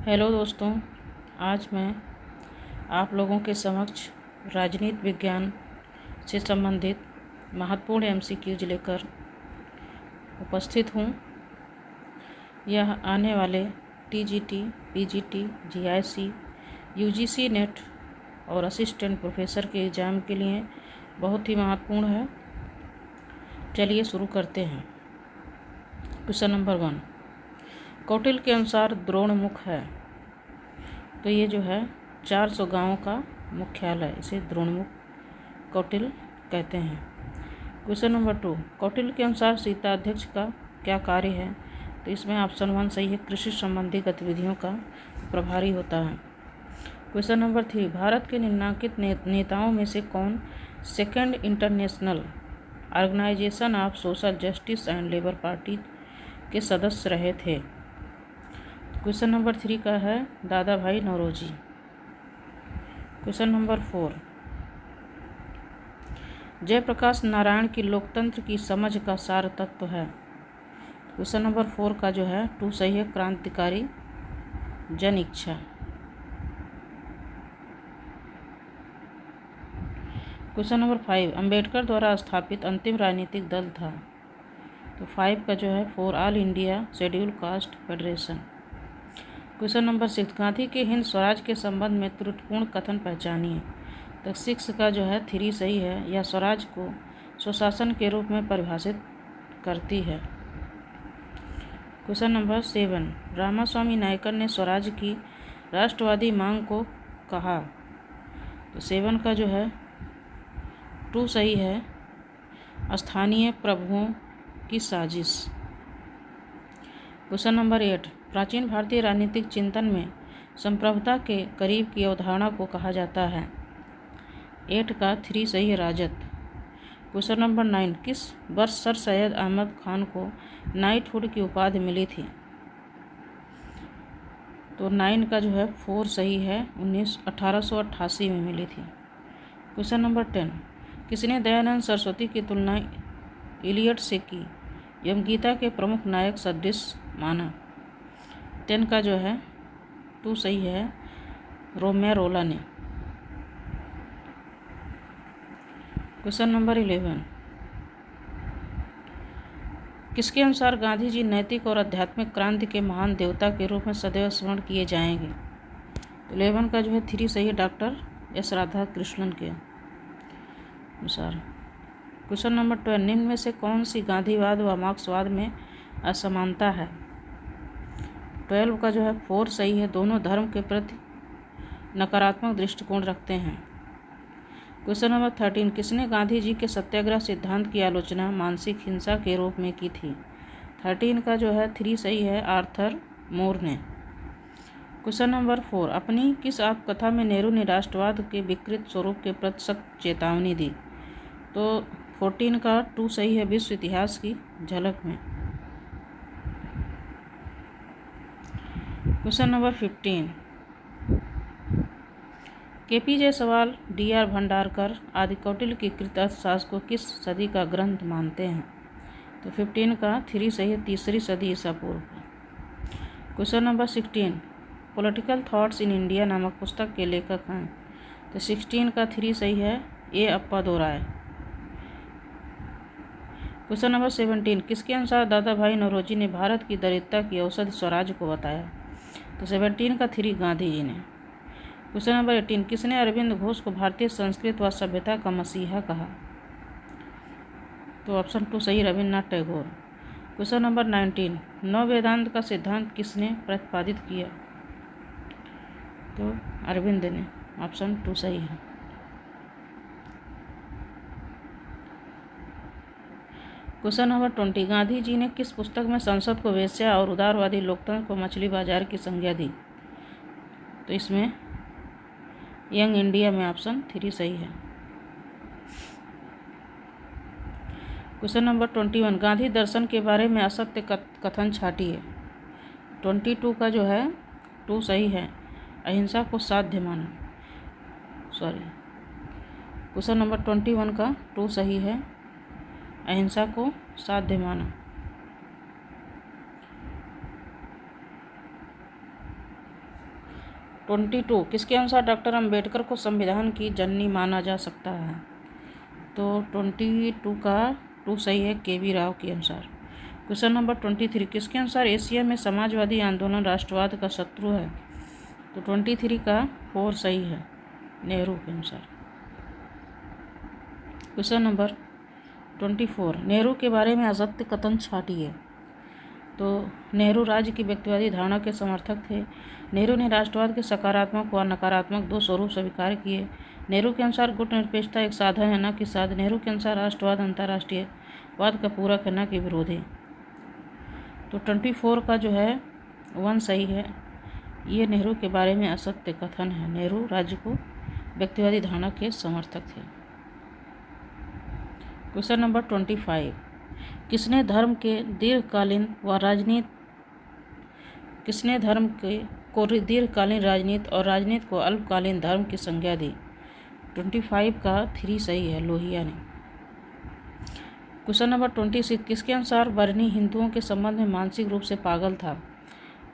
Hello दोस्तों, आज मैं आप लोगों के समक्ष राजनीति विज्ञान से संबंधित महत्वपूर्ण एमसीक्यूज लेकर उपस्थित हूँ। यह आने वाले TGT, PGT, GIC, UGC net और असिस्टेंट प्रोफेसर के एग्ज़ाम के लिए बहुत ही महत्वपूर्ण है। चलिए शुरू करते हैं। क्वेश्चन नंबर 1, कौटिल्य के अनुसार द्रोणमुख है तो ये जो है 400 गांवों का मुख्यालय, इसे द्रोणमुख कौटिल्य कहते हैं। क्वेश्चन नंबर 2, कौटिल्य के अनुसार सीता अध्यक्ष का क्या कार्य है तो इसमें ऑप्शन 1 सही है, कृषि संबंधी गतिविधियों का प्रभारी होता है। क्वेश्चन नंबर 3, भारत के निम्नलिखित नेताओं में से कौन second international organisation of social justice and labour party के सदस्य रहे थे। क्वेश्चन नंबर 3 का है दादा भाई नौरोजी। क्वेश्चन नंबर 4, जयप्रकाश नारायण की लोकतंत्र की समझ का सार तत्व है। क्वेश्चन नंबर 4 का जो है 2 सही है, क्रांतिकारी जन इच्छा। क्वेश्चन नंबर 5, अंबेडकर द्वारा स्थापित अंतिम राजनीतिक दल था तो 5 का जो है 4 all India schedule caste federation. Question number 6, Gandhi के हिंद स्वराज के संबंध में त्रुटिपूर्ण कथन पहचानिए तो 6 का जो है 3 सही है, यह स्वराज को स्वशासन के रूप में परिभाषित करती है। क्वेश्चन नंबर 7, रामास्वामी नायकर ने स्वराज की राष्ट्रवादी मांग को कहा तो 7 का जो है 2 सही है, स्थानीय प्रभुओं की साजिश। क्वेश्चन नंबर 8, प्राचीन भारतीय राजनीतिक चिंतन में संप्रभुता के करीब की अवधारणा को कहा जाता है। 8 का 3 सही है, राजत। क्वेश्चन नंबर 9, किस वर्ष सर सैयद अहमद खान को नाइटहुड की उपाधि मिली थी तो 9 का जो है 4 सही है, 1888 में मिली थी। क्वेश्चन नंबर 10, किसने दयानंद सरस्वती की तुलना इलियट से की एवं गीता के प्रमुख नायक सदृश माना। 10 का जो है 2 सही है, रोमेरोला ने। क्वेश्चन नंबर 11, किसके अनुसार गांधी जी नैतिक और आध्यात्मिक क्रांति के महान देवता के रूप में सदैव स्मरण किए जाएंगे तो 11 का जो है 3 सही है, डॉक्टर एस राधा कृष्णन के अनुसार। क्वेश्चन नंबर 12, निम्न में से कौन सी गांधीवाद व मार्क्सवाद में असमानता है। 12 का जो है 4 सही है, दोनों धर्म के प्रति नकारात्मक दृष्टिकोण रखते हैं। क्वेश्चन नंबर 13, किसने गांधी जी के सत्याग्रह सिद्धांत की आलोचना मानसिक हिंसा के रूप में की थी। 13 का जो है 3 सही है, आर्थर मोर ने। क्वेश्चन नंबर 4, अपनी किस आत्मकथा में नेहरू ने राष्ट्रवाद के विकृत स्वरूप के प्रति सख्त चेतावनी दी तो 14 का 2 सही है, विश्व इतिहास की झलक में। Question number 15, KP Jaiswal, DR. Bhandarkar आदि कौटिल्य की कृत अर्थशास्त्र को किस सदी का ग्रंथ मानते हैं तो 15 का 3 सही है, 3री सदी ईसा पूर्व। Question number 16, political thoughts in India नामक पुस्तक के लेखक हैं तो 16 का 3 सही है, ए अप्पादोराय। क्वेश्चन नंबर 17, किसके अनुसार दादा भाई नौरोजी ने भारत की दरिद्रता की औसत स्वराज को बताया तो 17 का 3 गांधी जी ने। क्वेश्चन नंबर 18, किसने अरविंद घोष को भारतीय संस्कृति व सभ्यता का मसीहा कहा तो ऑप्शन 2 सही, रविन्द्रनाथ टैगोर। क्वेश्चन नंबर 19, नव वेदांत का सिद्धांत किसने प्रतिपादित किया तो अरविंद ने, ऑप्शन 2 सही है। क्वेश्चन नंबर 20, गांधी जी ने किस पुस्तक में संसद को वेश्या और उदारवादी लोकतंत्र को मछली बाजार की संज्ञा दी तो इसमें यंग इंडिया में, ऑप्शन 3 सही है। क्वेश्चन नंबर 21, गांधी दर्शन के बारे में असत्य कथन छाटिए। 22 का जो है 2 सही है, अहिंसा को साध्य माना। क्वेश्चन नंबर 21 का 2 सही है, अहिंसा को साध्य माना। 22 किसके अनुसार डॉक्टर अम्बेडकर को संविधान की जननी माना जा सकता है? तो 22 का 2 सही है, के.वी. राव के अनुसार। क्वेश्चन नंबर 23 किसके अनुसार एशिया में समाजवादी आंदोलन राष्ट्रवाद का शत्रु है? तो 23 का 4 सही है, नेहरू के अनुसार। क्वेश्चन नंबर 24 नेहरू के बारे में असत्य कथन छांटिए। तो नेहरू राज्य की व्यक्तिवादी धारणा के समर्थक थे। नेहरू ने राष्ट्रवाद के सकारात्मक व नकारात्मक 2 स्वरूप स्वीकार किए। नेहरू के अनुसार गुटनिरपेक्षता एक साधन है, न कि साधन। नेहरू के अनुसार राष्ट्रवाद अंतर्राष्ट्रीयवाद का पूरक है, न कि विरोधी। तो 24 का जो है 1 सही है। ये नेहरू के बारे में असत्य कथन है। नेहरू राज्य को व्यक्तिवादी धारणा के समर्थक थे। क्वेश्चन नंबर 25 किसने धर्म के दीर्घकालीन राजनीति और राजनीति को अल्पकालीन धर्म की संज्ञा दी? 25 का 3 सही है, लोहिया ने। क्वेश्चन नंबर 26 किसके अनुसार बरनी हिंदुओं के संबंध में मानसिक रूप से पागल था?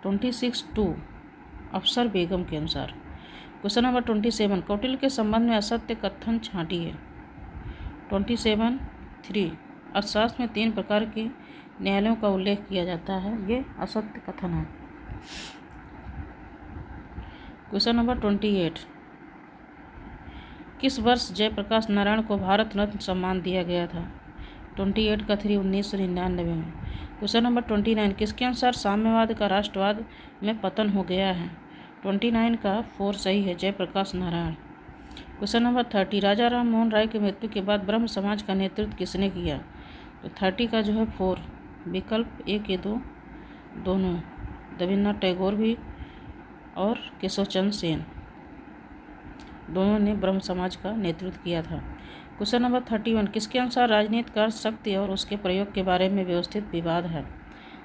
26(2) अफसर बेगम के अनुसार। क्वेश्चन नंबर 27 कौटिल्य के संबंध में असत्य कथन छांटिए। 27(3) अर्थशास्त्र में 3 प्रकार के न्यायालयों का उल्लेख किया जाता है, ये असत्य कथन है। क्वेश्चन नंबर 28 किस वर्ष जयप्रकाश नारायण को भारत रत्न सम्मान दिया गया था? 28 का 3 1999 में। क्वेश्चन नंबर 29 किसके अनुसार साम्यवाद का राष्ट्रवाद में पतन हो गया है? 29 का 4 सही है, जयप्रकाश नारायण। क्वेश्चन नंबर 30 राजा राम मोहन राय की मृत्यु के बाद ब्रह्म समाज का नेतृत्व किसने किया? तो 30 का जो है 4 विकल्प 1 के 2 दोनों, रविन्द्रनाथ टैगोर भी और केशव चंद्र सेन दोनों ने ब्रह्म समाज का नेतृत्व किया था। क्वेश्चन नंबर 31 किसके अनुसार राजनीति का शक्ति और उसके प्रयोग के बारे में व्यवस्थित विवाद है?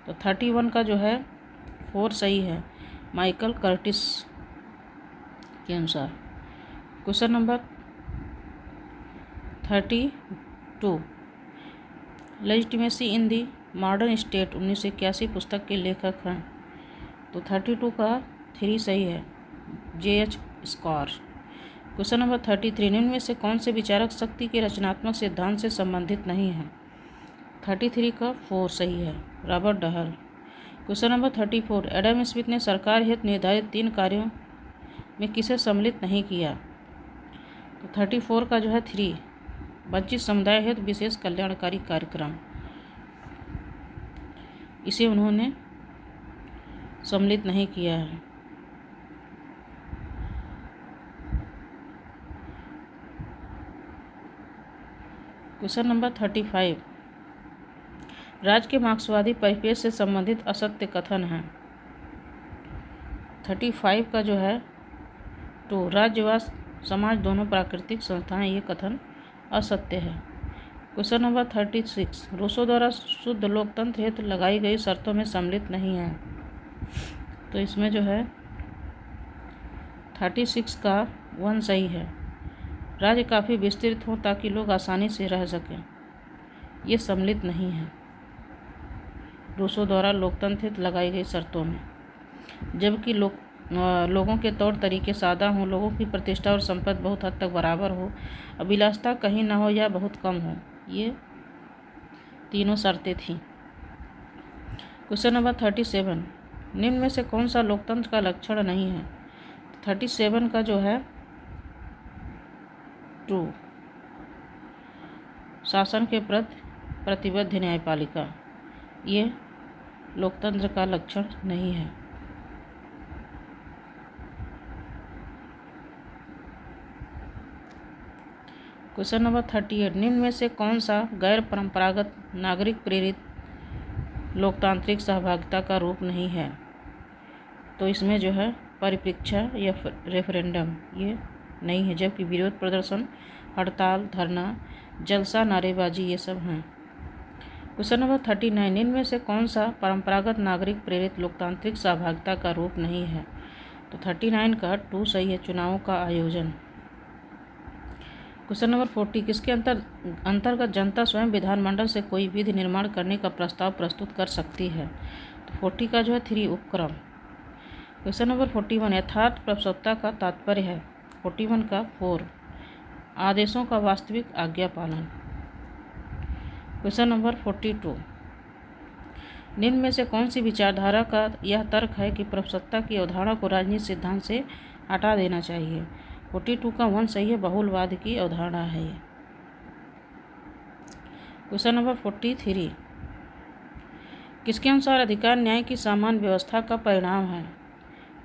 तो 31 का जो है 4 सही है, माइकल कर्टिस के अनुसार। क्वेश्चन नंबर 32 लेजिटिमेसी इन दी मॉडर्न स्टेट 1981 पुस्तक के लेखक हैं? तो 32 का 3 सही है, J.H. स्क्वार। क्वेश्चन नंबर 33 निम्न में से कौन से विचारक शक्ति के रचनात्मक सिद्धांत से संबंधित नहीं है? 33 का 4 सही है, Robert Dahl. Question number 34 Adam Smith ने सरकार हेतु निर्धारित 3 कार्यों में किसे सम्मिलित नहीं किया? तो 34 का जो है 3 वंचित समुदाय हेतु विशेष कल्याणकारी कार्यक्रम, इसे उन्होंने सम्मिलित नहीं किया है। क्वेश्चन नंबर 35 राज्य के मार्क्सवादी परिपेक्ष से संबंधित असत्य कथन है। 35 का जो है 2 राज्य व समाज दोनों प्राकृतिक संस्थाएं, ये कथन असत्य है। क्वेश्चन नंबर 36 रूसो द्वारा शुद्ध लोकतंत्र हेतु लगाई गई शर्तों में सम्मिलित नहीं है। तो इसमें जो है 36 का 1 सही है, राज्य काफ़ी विस्तृत हो ताकि लोग आसानी से रह सकें, ये सम्मिलित नहीं है रूसो द्वारा लोकतंत्र हेतु लगाई गई शर्तों में। जबकि लोगों के तौर तरीके सादा हों, लोगों की प्रतिष्ठा और संपत्ति बहुत हद तक बराबर हो, अभिलाषता कहीं न हो या बहुत कम हो, ये तीनों शर्तें थीं। क्वेश्चन नंबर 37 निम्न में से कौन सा लोकतंत्र का लक्षण नहीं है? 37 का जो है 2 शासन के प्रति प्रतिबद्ध न्यायपालिका, ये लोकतंत्र का लक्षण नहीं है। क्वेश्चन नंबर 38 निम्न में से कौन सा गैर परंपरागत नागरिक प्रेरित लोकतांत्रिक सहभागिता का रूप नहीं है? तो इसमें जो है परिप्रेक्ष्य या रेफरेंडम, ये नहीं है। जबकि विरोध प्रदर्शन, हड़ताल, धरना, जलसा, नारेबाजी, ये सब हैं। क्वेश्चन नंबर 39 निम्न में से कौन सा परंपरागत नागरिक प्रेरित लोकतांत्रिक सहभागिता का रूप नहीं है? तो 39 का 2 सही है, चुनावों का आयोजन। क्वेश्चन नंबर 40 किसके अंतर्गत जनता स्वयं विधानमंडल से कोई विधि निर्माण करने का प्रस्ताव प्रस्तुत कर सकती है? तो 40 का जो है 3 उपक्रम। क्वेश्चन नंबर 41 यथार्थ प्रस्तावता का तात्पर्य है। 41 का 4 आदेशों का वास्तविक आज्ञा पालन। क्वेश्चन नंबर 42 निम्न में से कौन सी विचारधारा का यह तर्क है कि प्रस्तावता की अवधारणा को राजनीतिक सिद्धांत से हटा देना चाहिए। 42 का 1 सही है, बहुलवाद की अवधारणा है ये। क्वेश्चन नंबर 43 किसके अनुसार अधिकार न्याय की सामान्य व्यवस्था का परिणाम है।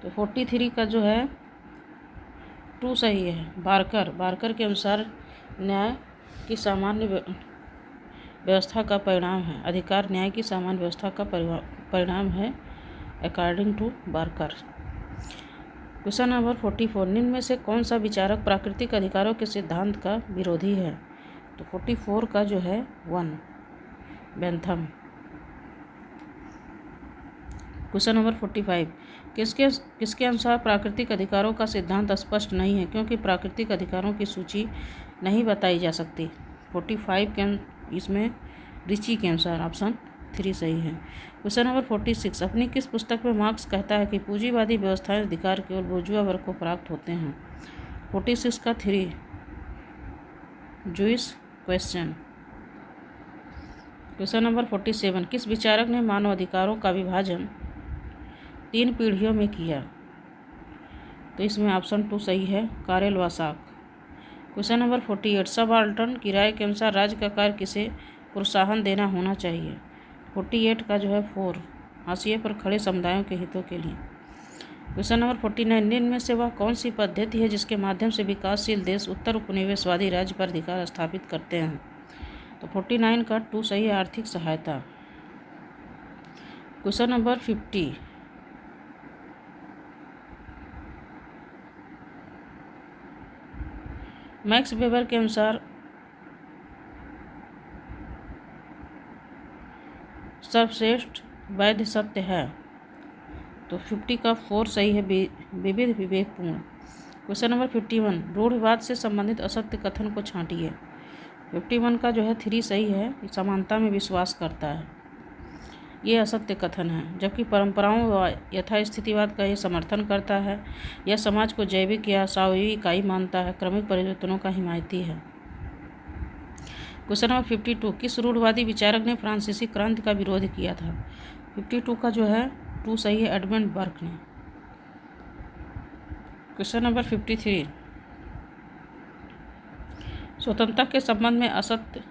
तो 43 का जो है 2 सही है, बारकर के अनुसार न्याय की सामान्य व्यवस्था का परिणाम है। अधिकार न्याय की सामान्य व्यवस्था का परिणाम है according to Barker. Question number 44 निम्न में से कौन सा विचारक प्राकृतिक अधिकारों के सिद्धांत का विरोधी है। तो 44 का जो है 1 बेंथम। क्वेश्चन नंबर 45 किसके अनुसार प्राकृतिक अधिकारों का सिद्धांत स्पष्ट नहीं है, क्योंकि प्राकृतिक अधिकारों की सूची नहीं बताई जा सकती। 45 के इसमें रिची के अनुसार ऑप्शन 3 सही है। क्वेश्चन नंबर 46 अपनी किस पुस्तक में मार्क्स कहता है कि पूंजीवादी व्यवस्थाएं अधिकार केवल बुर्जुआ वर्ग को प्राप्त होते हैं। 46 का 3 जूइश क्वेश्चन। क्वेश्चन नंबर 47 किस विचारक ने मानव अधिकारों का विभाजन 3 पीढ़ियों में किया। तो इसमें ऑप्शन 2 सही है, कारेल वासाक। क्वेश्चन नंबर 48 सबाल्टर्न की राय के अनुसार राज्य का कार्य किसे प्रोत्साहन देना होना चाहिए। 48 का जो है 4 हाशिए पर खड़े समुदायों के हितों के लिए। क्वेश्चन नंबर 49 निम्न में से वह कौन सी पद्धति है जिसके माध्यम से विकासशील देश उत्तर उपनिवेशवादी राज्य पर अधिकार स्थापित करते हैं। तो 49 का 2 सही है, आर्थिक सहायता। क्वेश्चन नंबर 50 मैक्स वेबर के अनुसार सर्वश्रेष्ठ वैध सत्य है। तो 50 का 4 सही है, विविध विवेकपूर्ण। क्वेश्चन नंबर 51 रूढ़िवाद से संबंधित असत्य कथन को छांटिए। 51 का जो है 3 सही है, समानता में विश्वास करता है, ये असत्य कथन है। जबकि परंपराओं व यथास्थितिवाद का ये समर्थन करता है। यह समाज को जैविक या स्वाभाविक इकाई मानता है, क्रमिक परिवर्तनों का हिमायती है। क्वेश्चन नंबर 52 किस रूढ़वादी विचारक ने फ्रांसीसी क्रांति का विरोध किया था। 52 का जो है 2 सही है, एडमंड बर्क ने। क्वेश्चन नंबर 53 स्वतंत्रता के संबंध में असत्य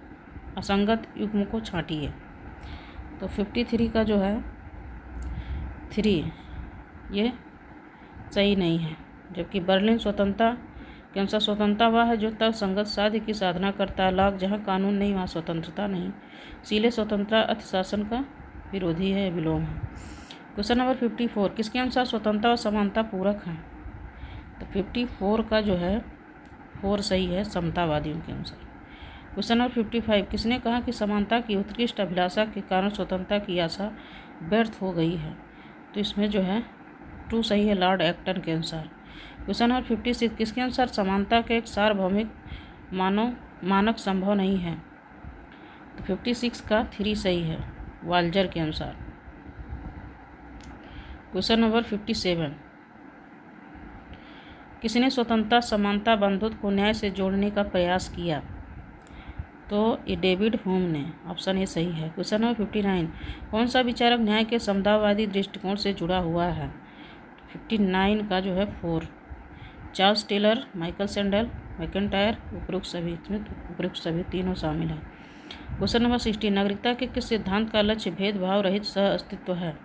असंगत युग्म को छांटिए। तो 53 का जो है 3 ये सही नहीं है। जबकि बर्लिन स्वतंत्रता के अनुसार स्वतंत्रता वह है जो तर्कसंगत साध्य की साधना करता है। लाग जहाँ कानून नहीं वहाँ स्वतंत्रता नहीं। सीले स्वतंत्रता अर्थशासन का विरोधी है, विलोम है। क्वेश्चन नंबर 54 किसके अनुसार स्वतंत्रता और समानता पूरक हैं। तो 54 का जो है 4 सही है, समतावादियों के अनुसार। क्वेश्चन नंबर 55 किसने कहा कि समानता की उत्कृष्ट अभिलाषा के कारण स्वतंत्रता की आशा व्यर्थ हो गई है। तो इसमें जो है 2 सही है, लॉर्ड एक्टन के अनुसार। क्वेश्चन नंबर 56 किसके अनुसार समानता के एक सार्वभौमिक मानक संभव नहीं है। तो 56 का 3 सही है, वाल्जर के अनुसार। क्वेश्चन नंबर 57 किसने स्वतंत्रता समानता बंधुत्व को न्याय से जोड़ने का प्रयास किया। तो ये डेविड ह्यूम ने, ऑप्शन ए सही है। क्वेश्चन नंबर 59 कौन सा विचारक न्याय के समतावादी दृष्टिकोण से जुड़ा हुआ है। 59 का जो है 4 Charles Taylor, Michael Sandel, MacIntyre, उपयुक्त सभी तीनों शामिल हैं। क्वेश्चन नंबर 60 नागरिकता के किस सिद्धांत का लक्ष्य भेदभाव रहित सह अस्तित्व है।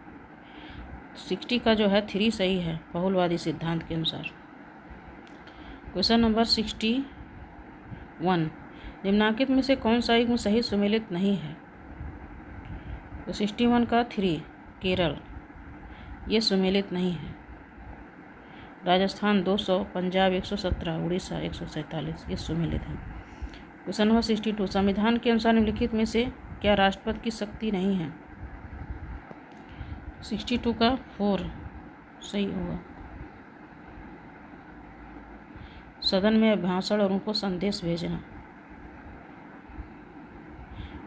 60 का जो है 3 सही है, बहुलवादी सिद्धांत के अनुसार। क्वेश्चन नंबर 61 निम्नांकित में से कौन सा युग्म सही सुमेलित नहीं है। तो 61 का 3 केरल, ये सुमेलित नहीं है। राजस्थान 200, पंजाब 117, उड़ीसा 147, ये सुमेलित है। क्वेश्चन नंबर 62 संविधान के अनुसार निम्नलिखित में से क्या राष्ट्रपति की शक्ति नहीं है। 62 का 4 सही होगा, सदन में भाषण और उनको संदेश भेजना।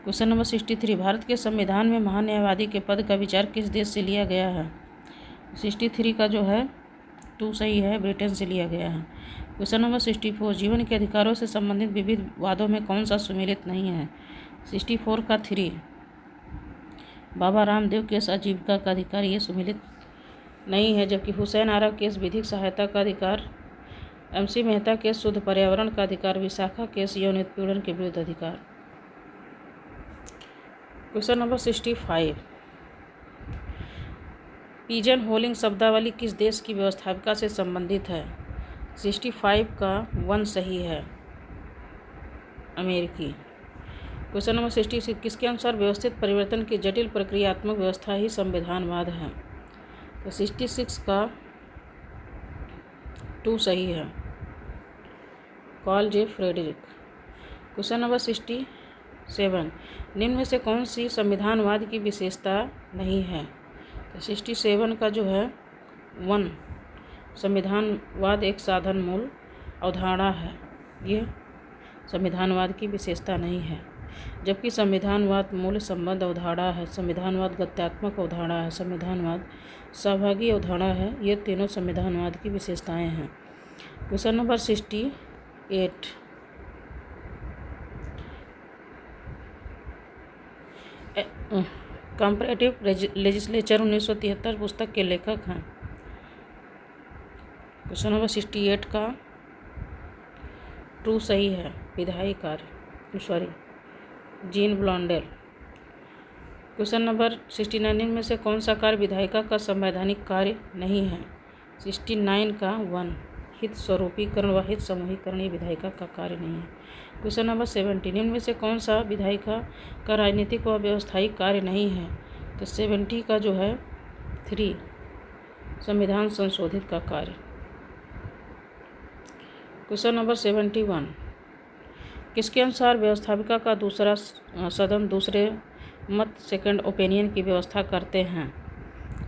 क्वेश्चन नंबर 63 भारत के संविधान में महान्यायवादी के पद का विचार किस देश से लिया गया है। 63 का जो है 2 सही है, ब्रिटेन से लिया गया है। क्वेश्चन नंबर 64, जीवन के अधिकारों से संबंधित विविध वादों में कौन सा सुमेलित नहीं है? 64 का 3, बाबा रामदेव केस आजीविका का अधिकार, ये सुमेलित नहीं है। जबकि हुसैन आरा केस विधिक सहायता का अधिकार, MC मेहता केस शुद्ध पर्यावरण का अधिकार, विशाखा केस यौन उत्पीड़न के विरुद्ध अधिकार। क्वेश्चन नंबर 65, पिजन होलिंग शब्दावली किस देश की व्यवस्थापिका से संबंधित है? 65 का 1 सही है, अमेरिकी। क्वेश्चन नंबर 66, किसके अनुसार व्यवस्थित परिवर्तन की जटिल प्रक्रियात्मक व्यवस्था ही संविधानवाद है? तो 66 का 2 सही है, कार्ल जे फ्रेडरिक। क्वेश्चन नंबर 67, निम्न में से कौन सी संविधानवाद की विशेषता नहीं है? तो 67 का जो है 1, संविधानवाद एक साधन मूल अवधारणा है, ये संविधानवाद की विशेषता नहीं है। जबकि संविधानवाद मूल संबंध अवधारणा है, संविधानवाद गत्यात्मक अवधारणा है, संविधानवाद सहभागी अवधारणा है, ये तीनों संविधानवाद की विशेषताएं हैं। क्वेश्चन नंबर 68, कंपैरेटिव लेजिस्लेचर 1973 पुस्तक के लेखक हैं? क्वेश्चन नंबर 68 का 2 सही है, विधायी कार्य, जीन ब्लॉन्डेल। क्वेश्चन नंबर 69, में से कौन सा कार्य विधायिका का संवैधानिक कार्य नहीं है? 69 का 1, हित स्वरूपीकरण व हित समूहीकरण, ये विधायिका का कार्य नहीं है। क्वेश्चन नंबर 70, इनमें से कौन सा विधायिका का राजनीतिक व व्यवस्थायिक कार्य नहीं है? तो 70 का जो है 3, संविधान संशोधित का कार्य। क्वेश्चन नंबर 71, किसके अनुसार व्यवस्थापिका का दूसरा सदन दूसरे मत सेकंड ओपिनियन की व्यवस्था करते हैं?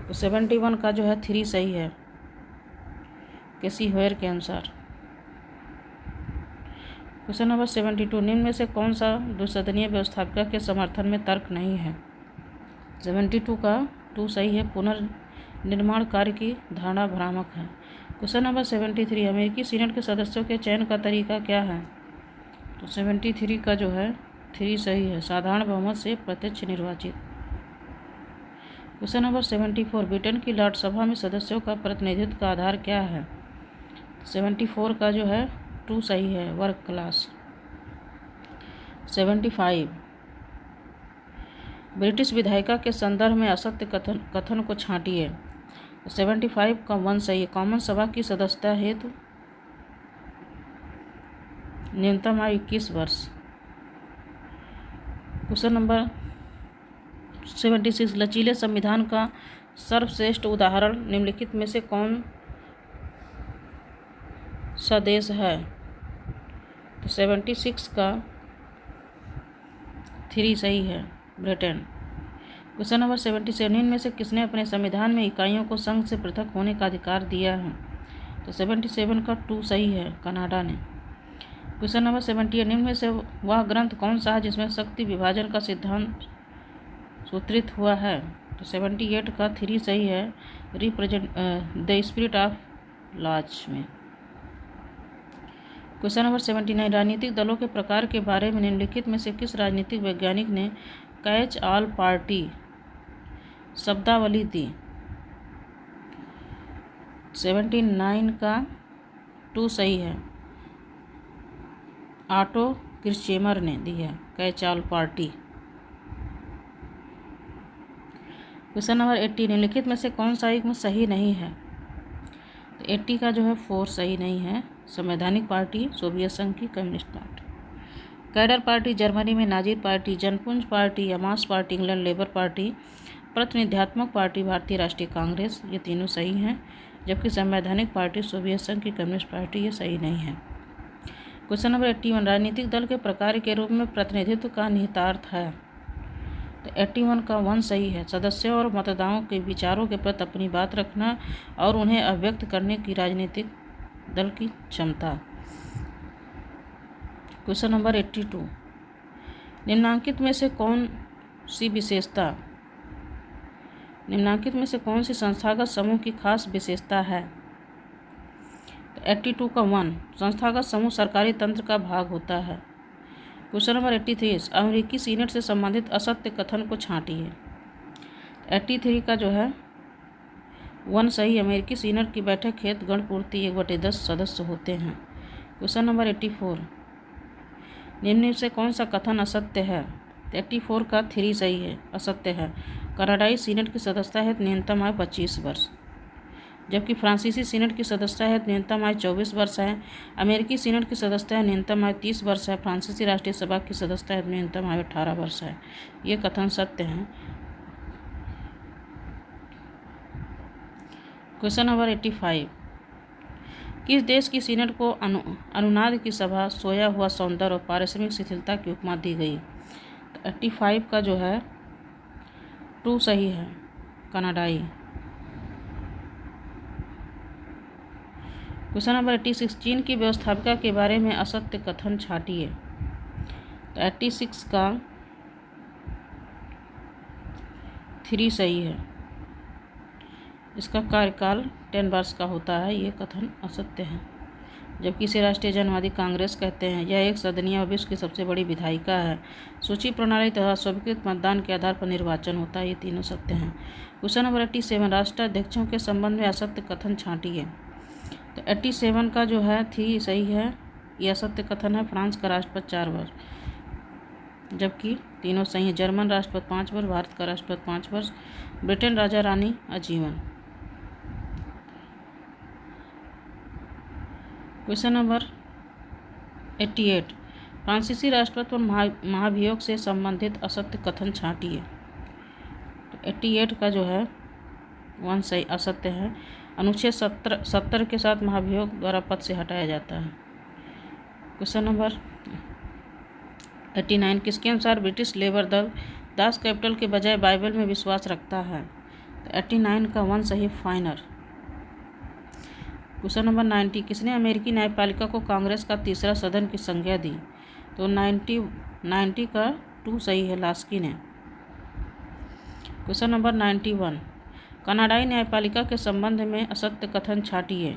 तो 71 का जो है 3 सही है, केसी होयर के अनुसार। क्वेश्चन नंबर 72, निम्न में से कौन सा द्विसदनीय व्यवस्थापिका के समर्थन में तर्क नहीं है? 72 का 2 सही है, पुनर्निर्माण कार्य की धारणा भ्रामक है। क्वेश्चन नंबर 73, अमेरिकी सीनेट के सदस्यों के चयन का तरीका क्या है? तो 73 का जो है 3 सही है, साधारण बहुमत से प्रत्यक्ष निर्वाचित। क्वेश्चन नंबर 74, ब्रिटेन की लॉर्ड सभा में सदस्यों का प्रतिनिधित्व का आधार क्या है? 74 का जो है 2 सही है, वर्क क्लास। 75, ब्रिटिश विधायिका के संदर्भ में असत्य कथन को छांटिए। 75 का 1 सही है, कॉमन सभा की सदस्यता हेतु न्यूनतम आयु 21 वर्ष। क्वेश्चन नंबर 76, लचीले संविधान का सर्वश्रेष्ठ उदाहरण निम्नलिखित में से कौन सा देश है? तो 76 का 3 सही है, ब्रिटेन। क्वेश्चन नंबर 77, में से किसने अपने संविधान में इकाइयों को संघ से पृथक होने का अधिकार दिया है? तो 77 का 2 सही है, कनाडा ने। क्वेश्चन नंबर 78, निम्न में से वह ग्रंथ कौन सा है जिसमें शक्ति विभाजन का सिद्धांत सूत्रित हुआ है? तो 78 का 3 सही है, represent the spirit of laws में। क्वेश्चन नंबर 79, राजनीतिक दलों के प्रकार के बारे में निम्नलिखित में से किस राजनीतिक वैज्ञानिक ने कैच ऑल पार्टी शब्दावली दी? 79 का 2 सही है, ऑटो क्रिश्चेमर ने दी है catch all party. Question number 80, निम्नलिखित में से कौन सा युग्म सही नहीं है? तो 80 का जो है 4 सही नहीं है, संवैधानिक पार्टी सोवियत संघ की communist party, cadre party Germany में नाजीर पार्टी, जनपुंज पार्टी यमास पार्टी इंग्लैंड लेबर पार्टी, प्रतिनिध्यात्मक पार्टी भारतीय राष्ट्रीय कांग्रेस, ये तीनों सही हैं। जबकि संवैधानिक पार्टी सोवियत संघ की कम्युनिस्ट पार्टी ये सही नहीं है। क्वेश्चन नंबर 81, राजनीतिक दल के प्रकार के रूप में प्रतिनिधित्व का निहितार्थ है? तो 81 का 1 सही है, सदस्यों और मतदाताओं के विचारों के प्रति अपनी बात रखना और उन्हें अभिव्यक्त करने की राजनीतिक दल की क्षमता। क्वेश्चन नंबर 82, निम्नांकित में से कौन सी विशेषता निम्नलिखित में से कौन सी संस्थागत समूह की खास विशेषता है? 82 का 1, संस्थागत समूह सरकारी तंत्र का भाग होता है। क्वेश्चन नंबर 83, अमेरिकी सीनेट से संबंधित असत्य कथन को छांटिए। 83 का जो है 1 सही। अमेरिकी सीनेट की बैठक हेतु गणपूर्ति 1/10 सदस्य होते हैं। क्वेश्चन नंबर 84, निम्न में से कौन सा कथन असत्य है? 84 का 3 सही है, असत्य है। कनाडाई सीनेट की सदस्यता हेतु न्यूनतम आयु 25 वर्ष, जबकि फ्रांसीसी सीनेट की सदस्यता हेतु न्यूनतम आयु 24 वर्ष है। अमेरिकी सीनेट की सदस्यता न्यूनतम आयु 30 वर्ष है। फ्रांसीसी राष्ट्रीय सभा की सदस्यता हेतु न्यूनतम आयु 18 वर्ष है। ये कथन सत्य हैं। क्वेश्चन नंबर 85, किस देश की सीनेट को अनुनाद की सभा, सोया हुआ सौंदर्य और पारिश्रमिक शिथिलता की उपमा दी गई? 85 का जो है 2 सही है, कनाडाई। क्वेश्चन नंबर 86, चीन की व्यवस्थापिका के बारे में असत्य कथन छांटिए। तो 86 का 3 सही है। इसका कार्यकाल 10 वर्ष का होता है। ये कथन असत्य है, जबकि इसे राष्ट्रीय जनवादी कांग्रेस कहते हैं। यह एक सदनीय और विश्व की सबसे बड़ी विधायिका है। सूची प्रणाली तथा स्वीकृत मतदान के आधार पर निर्वाचन होता है। ये तीनों सत्य हैं। क्वेश्चन नंबर 87, राष्ट्राध्यक्षों के संबंध में असत्य कथन छांटिए। तो 87 का जो है 3 सही है। ये असत्य कथन है। फ्रांस का राष्ट्रपति 4 वर्ष, जबकि तीनों सही है। जर्मन राष्ट्रपति 5 वर्ष, भारत का राष्ट्रपति 5 वर्ष, ब्रिटेन राजा रानी आजीवन। क्वेश्चन नंबर 88, फ्रांसीसी राष्ट्रपति और महाभियोग से संबंधित असत्य कथन छांटिए। तो 88 का जो है 1 सही, असत्य है। अनुच्छेद 70 के साथ महाभियोग द्वारा पद से हटाया जाता है। क्वेश्चन नंबर 89, किसके अनुसार ब्रिटिश लेबर दल दास कैपिटल के बजाय बाइबल में विश्वास रखता है? तो 89 का 1 सही, फाइनर। क्वेश्चन नंबर 90, किसने अमेरिकी न्यायपालिका को कांग्रेस का तीसरा सदन की संज्ञा दी? तो 90 का 2 सही है, लास्की ने। क्वेश्चन नंबर 91, कनाडाई न्यायपालिका के संबंध में असत्य कथन छांटिए।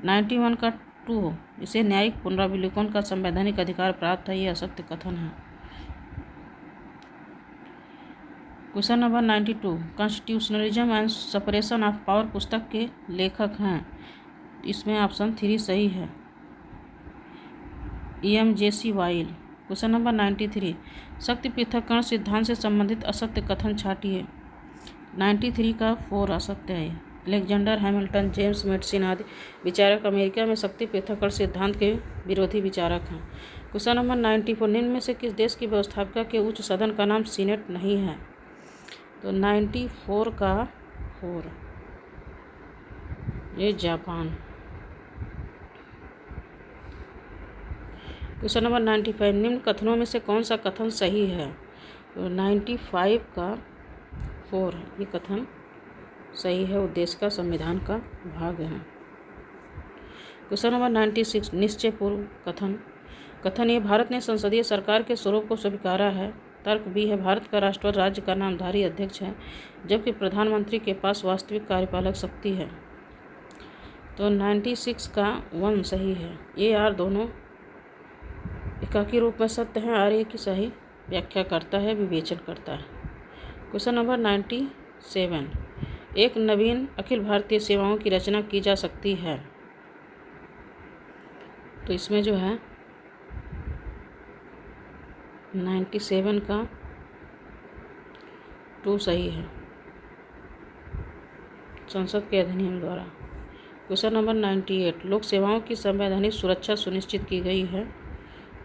91 का 2, इसे न्यायिक पुनरावलोकन का संवैधानिक अधिकार प्राप्त है। ये असत्य कथन है। Question number 92, constitutionalism and separation of power पुस्तक के लेखक हैं? इसमें ऑप्शन 3 सही है, EMJC वाइल। क्वेश्चन नंबर 93, शक्ति पृथक्करण सिद्धांत से संबंधित असत्य कथन छांटिए। 93 का 4 असत्य है। अलेक्जेंडर हैमिल्टन, जेम्स मैडिसन आदि विचारक अमेरिका में शक्ति पृथक्करण सिद्धांत के विरोधी विचारक हैं। क्वेश्चन नंबर 94, निम्न में से किस देश की व्यवस्थापिका के उच्च सदन का नाम सीनेट नहीं है? तो 94 का 4, ये जापान। क्वेश्चन नंबर 95, निम्न कथनों में से कौन सा कथन सही है? तो 95 का 4, ये कथन सही है। वो देश का संविधान का भाग है। क्वेश्चन नंबर 96, निश्चय पूर्व कथन ए, भारत ने संसदीय सरकार के स्वरूप को स्वीकारा है। तर्क बी है, भारत का राष्ट्रपति राज्य का नामधारी अध्यक्ष है, जबकि प्रधानमंत्री के पास वास्तविक कार्यपालक शक्ति है। तो 96 का 1 सही है। ए आर दोनों एकाकी रूप में सत्य हैं। आर ए की सही व्याख्या करता है, विवेचन करता है। क्वेश्चन नंबर 97, एक नवीन अखिल भारतीय सेवाओं की रचना की जा सकती है? तो इसमें जो है 97 का 2 सही है, संसद के अधिनियम द्वारा। क्वेश्चन नंबर 98, लोक सेवाओं की संवैधानिक सुरक्षा सुनिश्चित की गई है?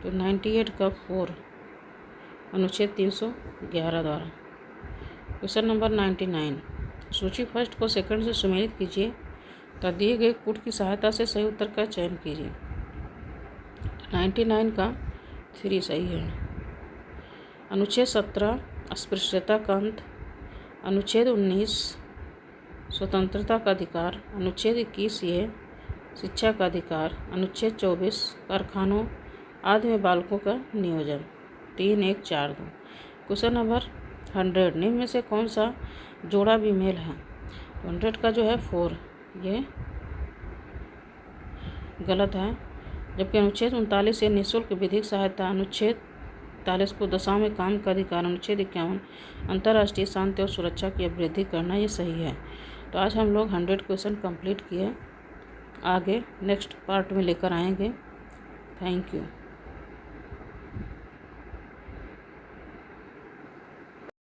तो 98 का 4, अनुच्छेद 311 द्वारा। क्वेश्चन नंबर 99, सूची फर्स्ट को सेकंड से सुमेलित कीजिए तथा दिए गए कूट की सहायता से सही उत्तर का चयन कीजिए। 99 का 3 सही है। अनुच्छेद 17 अस्पृश्यता का अंत, अनुच्छेद 19 स्वतंत्रता का अधिकार, अनुच्छेद 21 ये शिक्षा का अधिकार, अनुच्छेद 24 कारखानों आदि में बालकों का नियोजन। 3, 1, 4, 2। क्वेश्चन नंबर 100, निम्न में से कौन सा जोड़ा भी मेल है। तो 100 का जो है 4 ये गलत है। जबकि अनुच्छेद 39 से निःशुल्क विधिक सहायता, अनुच्छेद 43 को दशाओं में काम का अधिकार, अनुच्छेद 51 अंतर्राष्ट्रीय शांति और सुरक्षा की अभिवृद्धि करना, ये सही है। तो आज हम लोग 100 क्वेश्चन कंप्लीट किए। आगे नेक्स्ट पार्ट में लेकर आएंगे। Thank you.